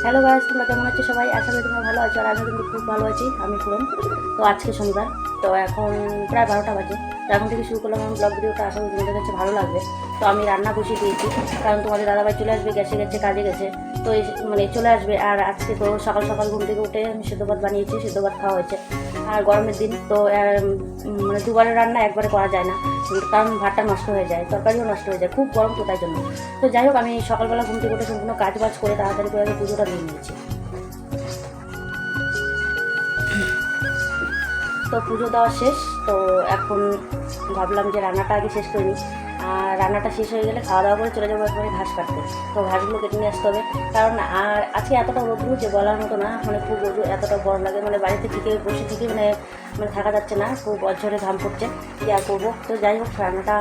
Hello guys, তোমরা কেমন আছো সবাই? আশা করি তোমরা ভালো আছো। আর আমি কিন্তু খুব ভালো আছি। আমি পুরন। তো আজকে শনিবার, তো এখন প্রায় 12টা বাজে। তো এখন থেকে শুরু করলাম আমার ব্লগ ভিডিওটা। আশা করি তোমাদের কাছে ভালো লাগবে। তো আমি রান্না বসিয়ে দিয়েছি, কারণ তোমাদের দাদাভাই চলে আসবে, গেছে কাজে গেছে। তো মানে চলে আসবে। আর আজকে তো সকাল সকাল ঘুম থেকে উঠে আমি সেদ্ধ ভাত বানিয়েছি, সেদ্ধ ভাত খাওয়া হয়েছে। আর গরমের দিন তো মানে দুবারের রান্না একবারে করা যায় না, কারণ ভাতটা নষ্ট হয়ে যায়, তরকারিও নষ্ট হয়ে যায়, খুব গরম তো তাই জন্য। তো যাই হোক, আমি সকালবেলা ঘুম থেকে উঠে সম্পূর্ণ কাজ বাজ করে তাড়াতাড়ি করে আমি পুজোটা দিয়ে নিয়েছি। তো পুজো দেওয়া শেষ। তো এখন ভাবলাম যে রান্নাটা আগে শেষ করিনি। আর রান্নাটা শেষ হয়ে গেলে খাওয়া দাওয়া করে চলে যাবো একবারে ঘাস কাটতে। তো ঘাসগুলো কেটে নিয়ে আসতে হবে, কারণ আর আজকে এতটা রোদ্রু যে বলার মতো না, মানে খুব রোদ্রু, এতটা গরম লাগে, মানে বাড়িতে থেকে বসে থেকে মানে মানে থাকা যাচ্ছে না, খুব অঝরে ঘাম পড়ছে। কী আর করবো। তো যাই হোক, রান্নাটা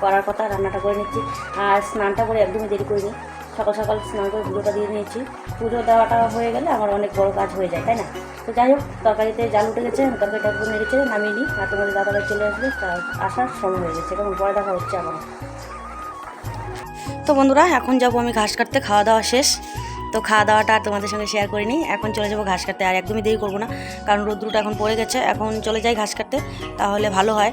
করার কথা, রান্নাটা করে নিচ্ছি। আর স্নানটা করে একদমই দেরি করিনি, সকাল সকাল স্নান করে পুজোটা দিয়ে নিয়েছি। পুজো দেওয়াটা হয়ে গেলে আমার অনেক বড় কাজ হয়ে যায়, তাই না? তো যাই হোক, তরকারিতে জাল উঠে গেছে, তরকারিটা একদম নেড়েছে নামিয়ে নিই। আর তোমাদের দাদাভাই চলে আসবে, আসার সময় হয়ে গেছে, এবং পরে দেখা হচ্ছে আমার। তো বন্ধুরা, এখন যাবো আমি ঘাস কাটতে। খাওয়া দাওয়া শেষ। তো খাওয়া দাওয়াটা আর তোমাদের সঙ্গে শেয়ার করিনি। এখন চলে যাবো ঘাস কাটতে, আর একদমই দেরি করবো না, কারণ রোদ্রুটা এখন পড়ে গেছে। এখন চলে যাই ঘাস কাটতে, তাহলে ভালো হয়।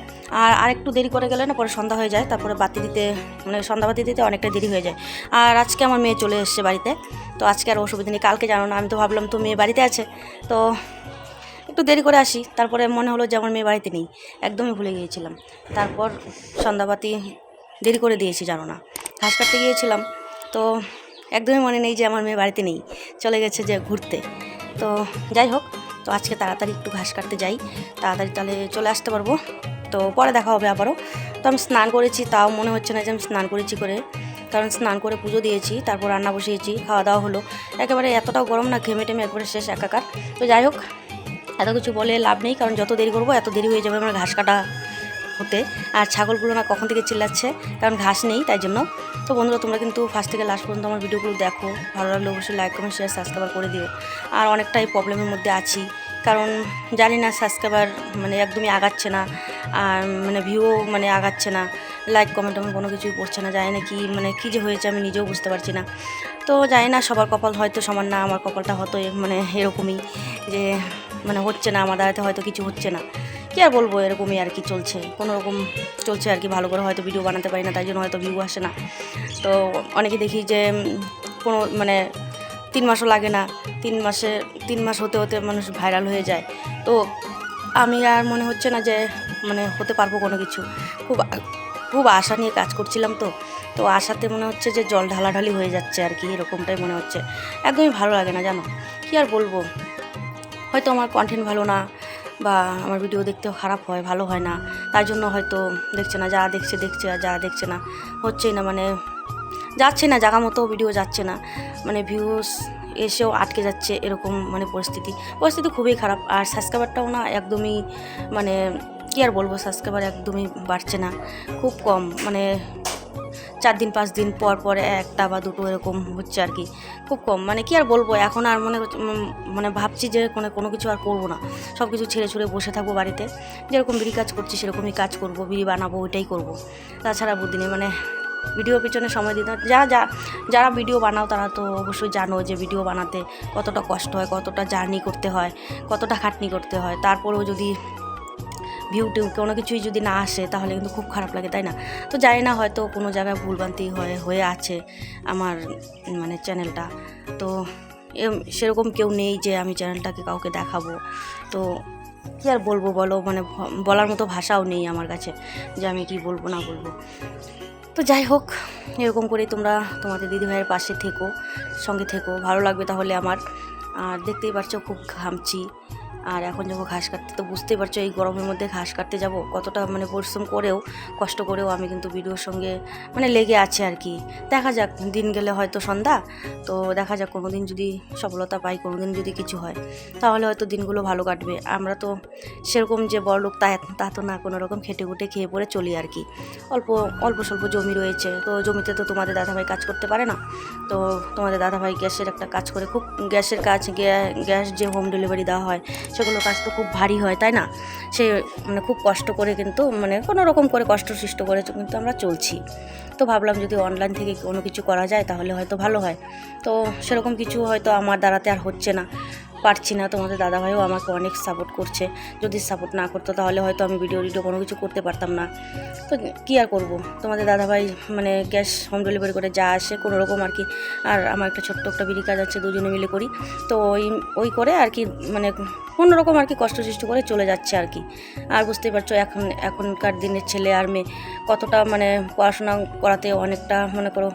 আর একটু দেরি করে গেলে না, পরে সন্ধ্যা হয়ে যায়, তারপরে বাতি দিতে মানে সন্ধ্যা বাতি দিতে অনেকটা দেরি হয়ে যায়। আর আজকে আমার মেয়ে চলে এসছে বাড়িতে, তো আজকে আর অসুবিধা নেই। কালকে জানো না, আমি তো ভাবলাম তো মেয়ে বাড়িতে আছে, তো একটু দেরি করে আসি। তারপরে মনে হলো যে আমার মেয়ে বাড়িতে নেই, একদমই ভুলে গিয়েছিলাম। তারপর সন্ধ্যাবাতি দেরি করে দিয়েছি, জানো না, ঘাস কাটতে গিয়েছিলাম, তো একদমই মনে নেই যে আমার মেয়ে বাড়িতে নেই, চলে গেছে যে ঘুরতে। তো যাই হোক, তো আজকে তাড়াতাড়ি একটু ঘাস কাটতে যাই, তাড়াতাড়ি তাহলে চলে আসতে পারবো। তো পরে দেখা হবে আবারও। তো আমি স্নান করেছি, তাও মনে হচ্ছে না যে আমি স্নান করেছি করে, কারণ স্নান করে পুজো দিয়েছি, তারপর রান্না বসিয়েছি, খাওয়া দাওয়া হলো। একেবারে এতটাও গরম না, ঘেমে টেমে একবারে শেষ একাকার। তো যাই হোক, এত কিছু বলে লাভ নেই, কারণ যত দেরি করবো এত দেরি হয়ে যাবে আমার ঘাস কাটা হতে। আর ছাগলগুলো না কখন থেকে চিল্লাচ্ছে, কারণ ঘাস নেই, তাই জন্য। তো বন্ধুরা, তোমরা কিন্তু ফার্স্ট থেকে লাস্ট পর্যন্ত আমার ভিডিওগুলো দেখো, ভালো লাগলে অবশ্যই লাইক কমেন্ট শেয়ার সাবস্ক্রাইব করে দিও। আর অনেকটাই প্রবলেমের মধ্যে আছি, কারণ জানি না সাবস্ক্রাইবার মানে একদমই আগাচ্ছে না, আর মানে ভিউ মানে আগাচ্ছে না, লাইক কমেন্ট আমার কোনো কিছুই পড়ছে না। জানি না কি মানে কী যে হয়েছে, আমি নিজেও বুঝতে পারছি না। তো জানি না, সবার কপাল হয়তো সমান না, আমার কপালটা হয়তো মানে এরকমই যে মানে হচ্ছে না, আমার দ্বারাতে হয়তো কিছু হচ্ছে না। কী আর বলবো, এরকমই আর কি চলছে, কোনো রকম চলছে আর কি। ভালো করে হয়তো ভিডিও বানাতে পারি না, তাই জন্য হয়তো ভিউ আসে না। তো অনেকে দেখি যে কোনো মানে 3 মাসও লাগে না, 3 মাস হতে হতে মানুষ ভাইরাল হয়ে যায়। তো আমি আর মনে হচ্ছে না যে মানে হতে পারবো কোনো কিছু। খুব খুব আশা নিয়ে কাজ করছিলাম, তো আশাতে মনে হচ্ছে যে জল ঢালাঢালি হয়ে যাচ্ছে আর কি, এরকমটাই মনে হচ্ছে। একদমই ভালো লাগে না, জানো। কী আর বলবো, হয়তো আমার কন্টেন্ট ভালো না, বা আমার ভিডিও দেখতেও খারাপ হয়, ভালো হয় না, তাই জন্য হয়তো দেখছে না। যা দেখছে দেখছে, আর যা দেখছে না হচ্ছেই না, মানে যাচ্ছে না জায়গা মতো, ভিডিও যাচ্ছে না, মানে ভিউস এসেও আটকে যাচ্ছে, এরকম মানে পরিস্থিতি খুবই খারাপ। আর সাবস্ক্রাইবারটাও না একদমই মানে কী আর বলবো, সাবস্ক্রাইবার একদমই বাড়ছে না, খুব কম, মানে 4 দিন 5 দিন পর পর একটা বা দুটো এরকম হচ্ছে আর কি, খুব কম। মানে কী আর বলবো, এখন আর মানে ভাবছি যে কোনো কিছু আর করবো না, সব কিছু ছেড়ে ছুড়ে বসে থাকবো বাড়িতে, যেরকম বিড়ি কাজ করছি সেরকমই কাজ করব, বিড়ি বানাবো, ওইটাই করবো। তাছাড়া বুদ্ধি নেই, মানে ভিডিও পিছনে সময় দিতে। যারা ভিডিও বানাও তারা তো অবশ্যই জানো যে ভিডিও বানাতে কতটা কষ্ট হয়, কতটা জার্নি করতে হয়, কতটা খাটনি করতে হয়। তারপরেও যদি ভিউ কোনো কিছুই যদি না আসে, তাহলে কিন্তু খুব খারাপ লাগে, তাই না? তো জানি না, হয়তো কোনো জায়গায় ভুলভ্রান্তি হয়ে আছে আমার মানে চ্যানেলটা। তো সেরকম কেউ নেই যে আমি চ্যানেলটাকে কাউকে দেখাবো। তো কী আর বলবো বলো, মানে বলার মতো ভাষাও নেই আমার কাছে যে আমি কি বলবো না বলবো। তো যাই হোক, এরকম করেই তোমরা তোমাদের দিদিভাইয়ের পাশে থেকো, সঙ্গে থেকো, ভালো লাগবে তাহলে আমার। আর দেখতেই পারছো খুব ঘামছি। আর এখন যাবো ঘাস কাটতে, তো বুঝতেই পারছো এই গরমের মধ্যে ঘাস কাটতে যাব কতটা মানে পরিশ্রম করেও, কষ্ট করেও আমি কিন্তু ভিডিওর সঙ্গে মানে লেগে আছে আর কি। দেখা যাক, দিন গেলে হয়তো সন্ধ্যা, তো দেখা যাক কোনো দিন যদি সফলতা পাই, কোনো দিন যদি কিছু হয়, তাহলে হয়তো দিনগুলো ভালো কাটবে। আমরা তো সেরকম যে বড়লোক তা তো না, কোনো রকম খেটে খুটে খেয়ে পরে চলি আর কি। অল্প অল্প স্বল্প জমি রয়েছে, তো জমিতে তো তোমাদের দাদাভাই কাজ করতে পারে না। তো তোমাদের দাদাভাই গ্যাসের একটা কাজ করে, খুব গ্যাসের কাজ, গ্যাস যে হোম ডেলিভারি দেওয়া হয় সেগুলো কাজ তো খুব ভারী হয়, তাই না? সে মানে খুব কষ্ট করে কিন্তু মানে কোনো রকম করে কষ্ট সৃষ্ট করে কিন্তু আমরা চলছি। তো ভাবলাম যদি অনলাইন থেকে কোনো কিছু করা যায় তাহলে হয়তো ভালো হয়। তো সেরকম কিছু হয়তো আমার দ্বারাতে আর হচ্ছে না, পারছি না। তোমাদের দাদাভাইও আমাকে অনেক সাপোর্ট করছে। যদি সাপোর্ট না করতো তাহলে হয়তো আমি ভিডিও কোনো কিছু করতে পারতাম না। তো কী আর করবো, তোমাদের দাদাভাই মানে গ্যাস হোম ডেলিভারি করে যা আসে কোনো রকম আর কি। আর আমার একটা ছোট্ট একটা বিড়ি কাজ আছে, দুজনে মিলে করি। তো ওই করে আর কি মানে অন্যরকম আর কি কষ্ট সৃষ্টি করে চলে যাচ্ছে আর কি। আর বুঝতেই পারছো এখনকার দিনের ছেলে আর মেয়ে কতটা মানে পড়াশোনা করাতে অনেকটা মনে করো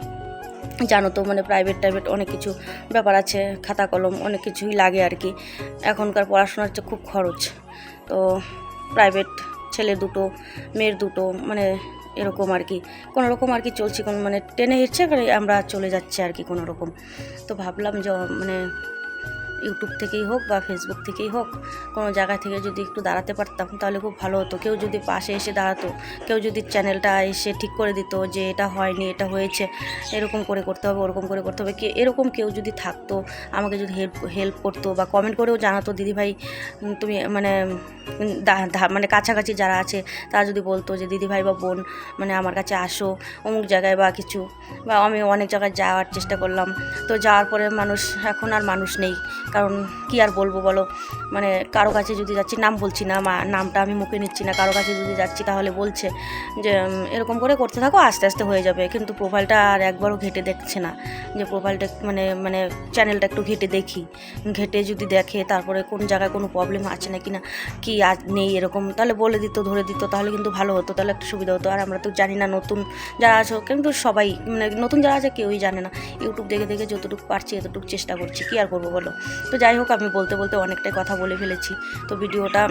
জানো তো, মানে প্রাইভেট অনেক কিছু ব্যাপার আছে, খাতা কলম অনেক কিছুই লাগে আর কি। এখনকার পড়াশোনার যে খুব খরচ, তো প্রাইভেট ছেলে দুটো মেয়ের দুটো মানে এরকম আর কি কোনো রকম আর কি চলছি, মানে টেনে হিটছে আমরা চলে যাচ্ছে আর কি কোনো রকম। তো ভাবলাম যে মানে ইউটিউব থেকেই হোক বা ফেসবুক থেকেই হোক কোনো জায়গা থেকে যদি একটু দাঁড়াতে পারতাম তাহলে খুব ভালো হতো। কেউ যদি পাশে এসে দাঁড়াতো, কেউ যদি চ্যানেলটা এসে ঠিক করে দিত যে এটা হয়নি, এটা হয়েছে, এরকম করে করতে হবে, ওরকম করে করতে হবে, এরকম কেউ যদি থাকতো আমাকে যদি হেল্প করতো বা কমেন্ট করেও জানাতো দিদিভাই তুমি মানে মানে কাছাকাছি যারা আছে তারা যদি বলতো যে দিদিভাই বা বোন মানে আমার কাছে আসো অমুক জায়গায় বা কিছু, বা আমি অনেক জায়গায় যাওয়ার চেষ্টা করলাম। তো যাওয়ার পরে এখন আর মানুষ নেই, কারণ কি আর বলবো বলো, মানে কারো কাছে যদি যাচ্ছি, নাম বলছি না, নামটা আমি মুখে নিচ্ছি না, কারো কাছে যদি যাচ্ছি তাহলে বলছে যে এরকম করে করতে থাকো আস্তে আস্তে হয়ে যাবে, কিন্তু প্রোফাইলটা আর একবারও ঘেটে দেখছে না যে প্রোফাইলটা মানে চ্যানেলটা একটু ঘেটে যদি দেখে তারপরে কোন জায়গায় কোনো প্রবলেম আছে নাকি না কি আজ নেই এরকম তাহলে বলে দিত, ধরে দিত, তাহলে কিন্তু ভালো হতো, তাহলে একটু সুবিধা হতো। আর আমরা তো জানি না, নতুন যারা আছো কিন্তু সবাই মানে নতুন যারা আছে কেউই জানে না, ইউটিউব দেখে দেখে যতটুকু পারছি এতটুকু চেষ্টা করছি, কী আর করবো বলো। তো যাই হোক, আমি বলতে বলতে অনেকটাই কথা বলে ফেলেছি। তো ভিডিওটা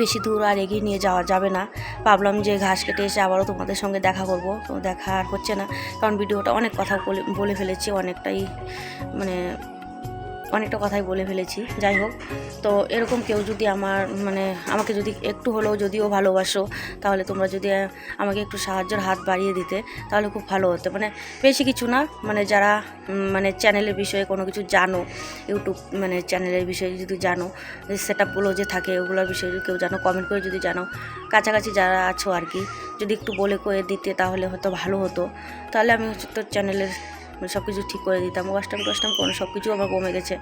বেশি দূর আর এগিয়ে নিয়ে যাওয়া যাবে না। ভাবলাম যে ঘাস কেটে এসে আবারও তোমাদের সঙ্গে দেখা করব, তো দেখা আর হচ্ছে না, কারণ ভিডিওটা অনেক কথা বলে ফেলেছি, অনেকটা কথাই বলে ফেলেছি। যাই হোক, তো এরকম কেউ যদি আমাকে যদি একটু হলেও যদিও ভালোবাসো তাহলে তোমরা যদি আমাকে একটু সাহায্যের হাত বাড়িয়ে দিতে তাহলে খুব ভালো হতো। মানে বেশি কিছু না, মানে যারা মানে চ্যানেলের বিষয়ে কোনো কিছু জানো, ইউটিউব মানে চ্যানেলের বিষয়ে যদি জানো, সেট আপগুলো যে থাকে ওগুলোর বিষয়ে যদি কেউ জানো, কমেন্ট করে যদি জানো, কাছাকাছি যারা আছো আর কি, যদি একটু বলে করে দিতে তাহলে হয়তো ভালো হতো। তাহলে আমি তো চ্যানেলের মানে সব কিছু ঠিক করে দিতাম। ওয়াশটাম কোনো সব কিছু আমার কমে গেছে,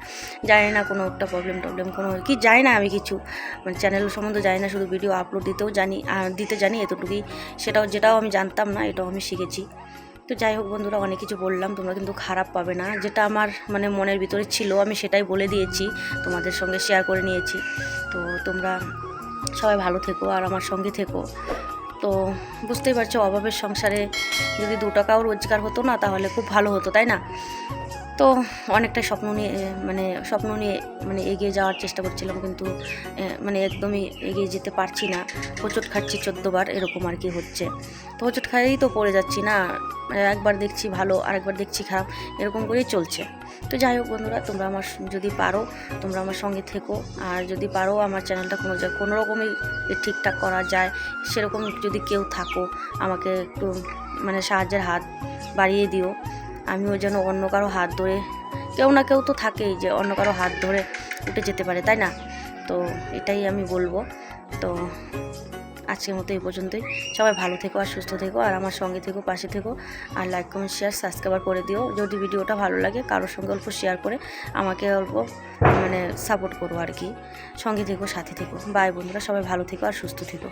জানি না কোনো একটা প্রবলেম কোনো কি জানি না, আমি কিছু মানে চ্যানেল সম্বন্ধে জানি না, শুধু ভিডিও আপলোড দিতে জানি এতটুকুই। যেটাও আমি জানতাম না, এটাও আমি শিখেছি। তো যাই হোক বন্ধুরা, অনেক কিছু বললাম, তোমরা কিন্তু খারাপ পাবে না, যেটা আমার মানে মনের ভিতরে ছিল আমি সেটাই বলে দিয়েছি, তোমাদের সঙ্গে শেয়ার করে নিয়েছি। তো তোমরা সবাই ভালো থেকো আর আমার সঙ্গে থেকো। তো বুঝতেই পারছো, অভাবের সংসারে যদি 2 টাকাও রোজগার হতো না তাহলে খুব ভালো হতো, তাই না? তো অনেকটা স্বপ্ন নিয়ে মানে এগিয়ে যাওয়ার চেষ্টা করছিলাম, কিন্তু মানে একদমই এগিয়ে যেতে পারছি না। হোঁচট খাচ্ছি 14 বার, এরকম আর কি হচ্ছে। তো হোঁচট খাইয়েই তো পড়ে যাচ্ছি না, একবার দেখছি ভালো আরেকবার দেখছি খারাপ, এরকম করেই চলছে। তো যাই হোক বন্ধুরা, তোমরা যদি পারো তোমরা আমার সঙ্গে থেকো, আর যদি পারো আমার চ্যানেলটা কোনো রকমই ঠিকঠাক করা যায় সেরকম যদি কেউ থাকো আমাকে একটু মানে সাহায্যের হাত বাড়িয়ে দিও। আমিও যেন অন্য কারো হাত ধরে, কেউ না কেউ তো থাকেই যে অন্য কারো হাত ধরে উঠে যেতে পারে, তাই না? তো এটাই আমি বলবো। তো আজকের মতো এই পর্যন্তই। সবাই ভালো থেকো আর সুস্থ থেকো, আর আমার সঙ্গে থেকো, পাশে থেকো, আর লাইক কমেন্ট শেয়ার সাবস্ক্রাইব করে দিও। যদি ভিডিওটা ভালো লাগে কারোর সঙ্গে অল্প শেয়ার করে আমাকে অল্প মানে সাপোর্ট করো আর কি। সঙ্গে থেকো, সাথে থেকো। বাই বন্ধুরা, সবাই ভালো থেকো আর সুস্থ থেকো।